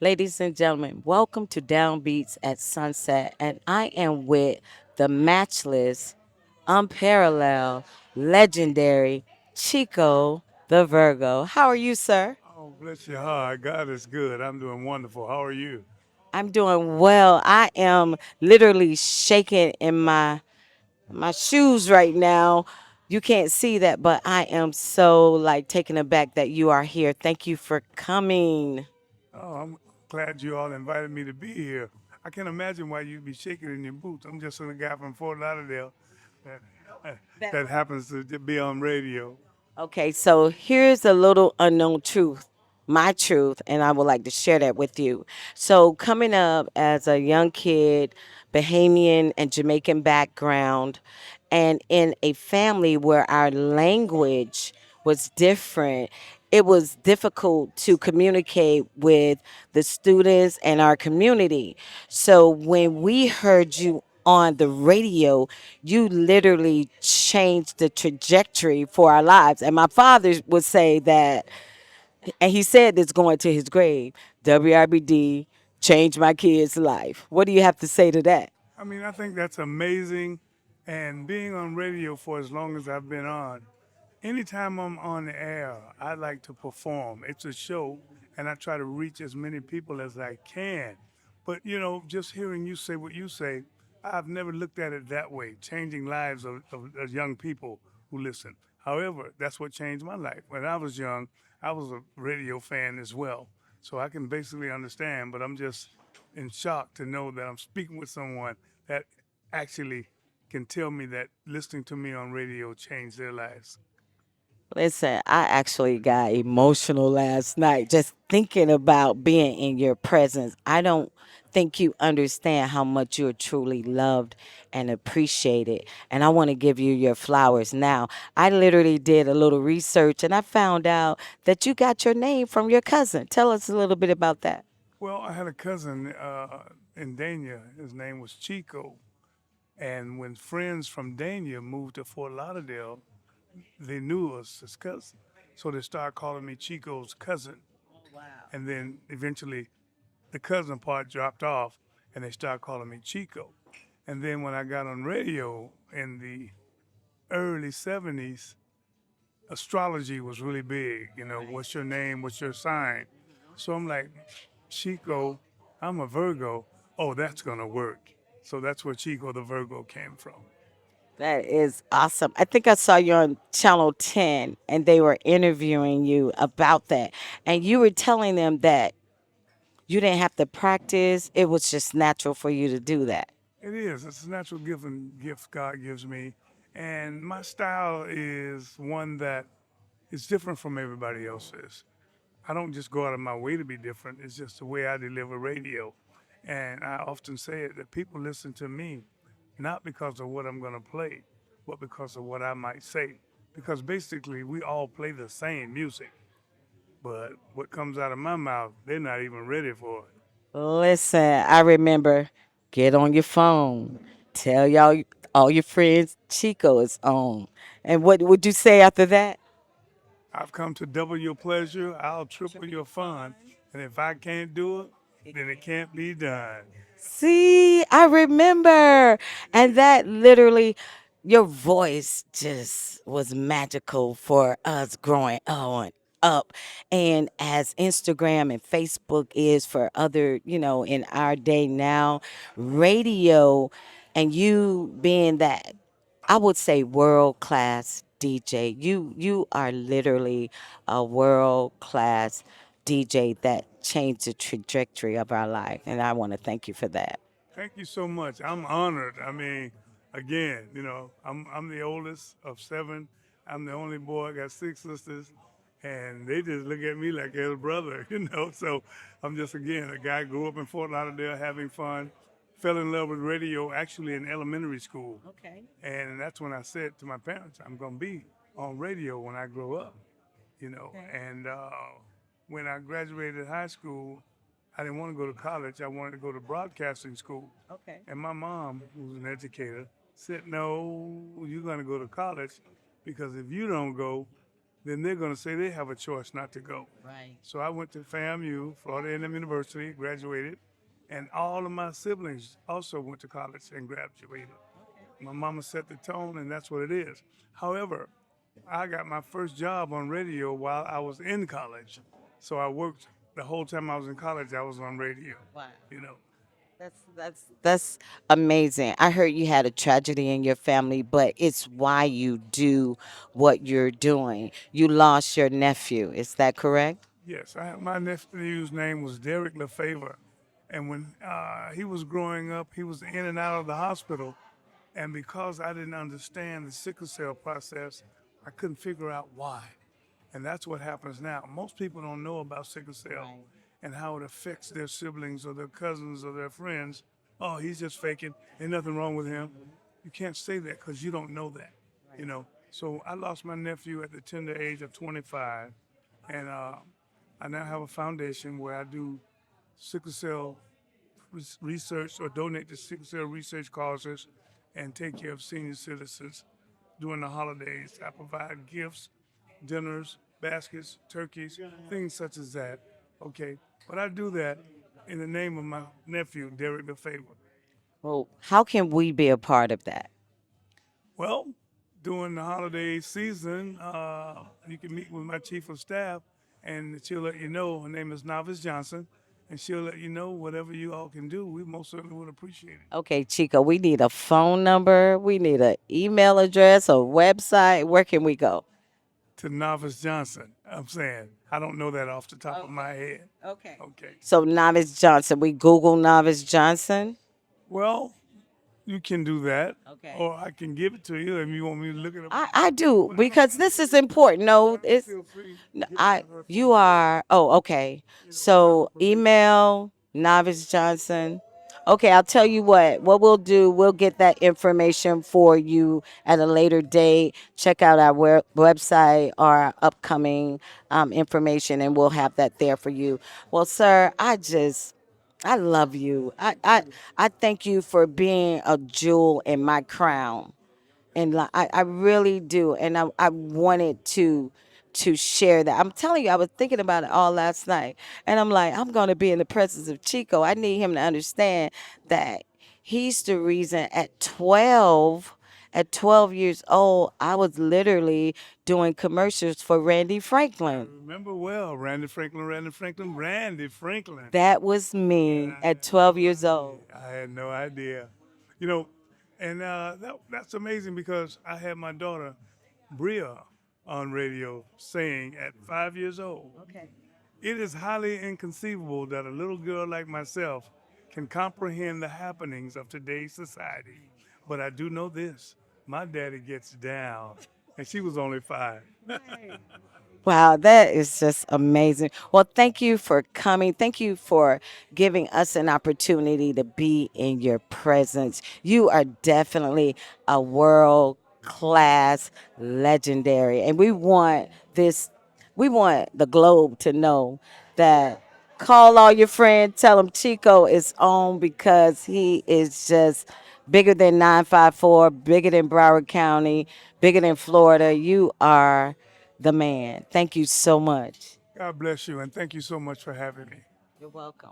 Ladies and gentlemen, welcome to Downbeats at Sunset, and I am with the matchless, unparalleled, legendary Chico the Virgo. How are you, sir? Oh, bless your heart. God is good. I'm doing wonderful. How are you? I'm doing well. I am literally shaking in my shoes right now. You can't see that, but I am so like taken aback that you are here. Thank you for coming. Oh, I'm glad you all invited me to be here. I can't imagine why you'd be shaking in your boots. I'm just a guy from Fort Lauderdale that, that happens to be on radio. Okay, so here's a little unknown truth, my truth, and I would like to share that with you. So, coming up as a young kid, Bahamian and Jamaican background, and in a family where our language was different, it was difficult to communicate with the students and our community. So, when we heard you on the radio, you literally changed the trajectory for our lives. And my father would say that, and he said this going to his grave, WRBD changed my kid's life. What do you have to say to that? I mean, I think that's amazing. And being on radio for as long as I've been on, anytime I'm on the air, I like to perform. It's a show, and I try to reach as many people as I can. But, just hearing you say what you say, I've never looked at it that way, changing lives of young people who listen. However, that's what changed my life. When I was young, I was a radio fan as well. So I can basically understand, but I'm just in shock to know that I'm speaking with someone that actually can tell me that listening to me on radio changed their lives. Listen, I actually got emotional last night just thinking about being in your presence. I don't think you understand how much you're truly loved and appreciated. And I want to give you your flowers now. I literally did a little research and I found out that you got your name from your cousin. Tell us a little bit about that. Well, I had a cousin in Dania. His name was Chico. And when friends from Dania moved to Fort Lauderdale, they knew us as cousins. So they started calling me Chico's cousin. And then eventually the cousin part dropped off and they started calling me Chico. And then when I got on radio in the early 70s, astrology was really big. What's your name? What's your sign? So I'm like, Chico, I'm a Virgo. Oh, that's going to work. So that's where Chico the Virgo came from. That is awesome. I think I saw you on Channel 10 and they were interviewing you about that. And you were telling them that you didn't have to practice, it was just natural for you to do that. It is. It's a natural gift God gives me. And my style is one that is different from everybody else's. I don't just go out of my way to be different. It's just the way I deliver radio. And I often say it that people listen to me not because of what I'm going to play, but because of what I might say. Because basically, we all play the same music, but what comes out of my mouth, they're not even ready for it. Listen, I remember get on your phone, tell y'all all your friends Chico is on. And what would you say after that? I've come to double your pleasure, I'll triple your fun, and if I can't do it, then it can't be done. See, I remember. And that literally, your voice just was magical for us growing on up. And as Instagram and Facebook is for other, in our day now, radio and you being that, I would say world class DJ. You are literally a world class DJ that changed the trajectory of our life, and I want to thank you for that. Thank you so much. I'm honored. I mean, again, I'm the oldest of seven. I'm the only boy. I got six sisters, and they just look at me like they're a brother, So I'm just again a guy grew up in Fort Lauderdale having fun, fell in love with radio actually in elementary school, Okay. and that's when I said to my parents, I'm gonna be on radio when I grow up, Okay. And when I graduated high school, I didn't want to go to college. I wanted to go to broadcasting school. Okay. And my mom, who's an educator, said, "No, you're going to go to college because if you don't go, then they're going to say they have a choice not to go. Right. So I went to FAMU, Florida A&M University, graduated, and all of my siblings also went to college and graduated. My mama set the tone, and that's what it is. However, I got my first job on radio while I was in college. So I worked the whole time I was in college, I was on radio, Wow. you know. That's amazing. I heard you had a tragedy in your family, but it's why you do what you're doing. You lost your nephew. Is that correct? Yes, my nephew's name was Derek LaFavor. And when he was growing up, he was in and out of the hospital. And because I didn't understand the sickle cell process, I couldn't figure out why. And that's what happens now. Most people don't know about sickle cell Right. and how it affects their siblings or their cousins or their friends. Oh, he's just faking. Ain't nothing wrong with him. You can't say that because you don't know that, you know. So I lost my nephew at the tender age of 25. And I now have a foundation where I do sickle cell research or donate to sickle cell research causes and take care of senior citizens during the holidays. I provide gifts, dinners, baskets, turkeys, things such as that. Okay, but I do that in the name of my nephew, Derek LaFavor. Well, how can we be a part of that? Well, during the holiday season, you can meet with my chief of staff, and she'll let you know. Her name is Novice Johnson, and she'll let you know whatever you all can do. We most certainly would appreciate it. Okay, Chico, we need a phone number. We need an email address, a website. Where can we go? To Novice Johnson, I'm saying I don't know that off the top of my head. Okay. Okay. So Novice Johnson, we Google Novice Johnson. Well, you can do that, Okay. or I can give it to you if you want me to look it up. I do because this is important. No, it's Feel free. you are. Oh, okay. So email Novice Johnson. Okay, I'll tell you what. What we'll do, we'll get that information for you at a later date. Check out our website, our upcoming information, and we'll have that there for you. Well, sir, I love you. I thank you for being a jewel in my crown, and I really do, and I wanted to share that. I'm telling you, I was thinking about it all last night, and I'm like, I'm going to be in the presence of Chico. I need him to understand that he's the reason at 12 years old, I was literally doing commercials for Randy Franklin. Remember well, Randy Franklin, Randy Franklin, Randy Franklin. That was me at 12 years old. I had no idea. You know, and that's amazing because I had my daughter, Bria, on radio saying at 5 years old, Okay. it is highly inconceivable that a little girl like myself can comprehend the happenings of today's society. But I do know this my daddy gets down. And she was only 5. Wow, that is just amazing. Well, thank you for coming. Thank you for giving us an opportunity to be in your presence. You are definitely a world class legendary. And we want the globe to know that call all your friends, tell them Chico is on because he is just bigger than 954, bigger than Broward County, bigger than Florida. You are the man. Thank you so much. God bless you, and thank you so much for having me. You're welcome.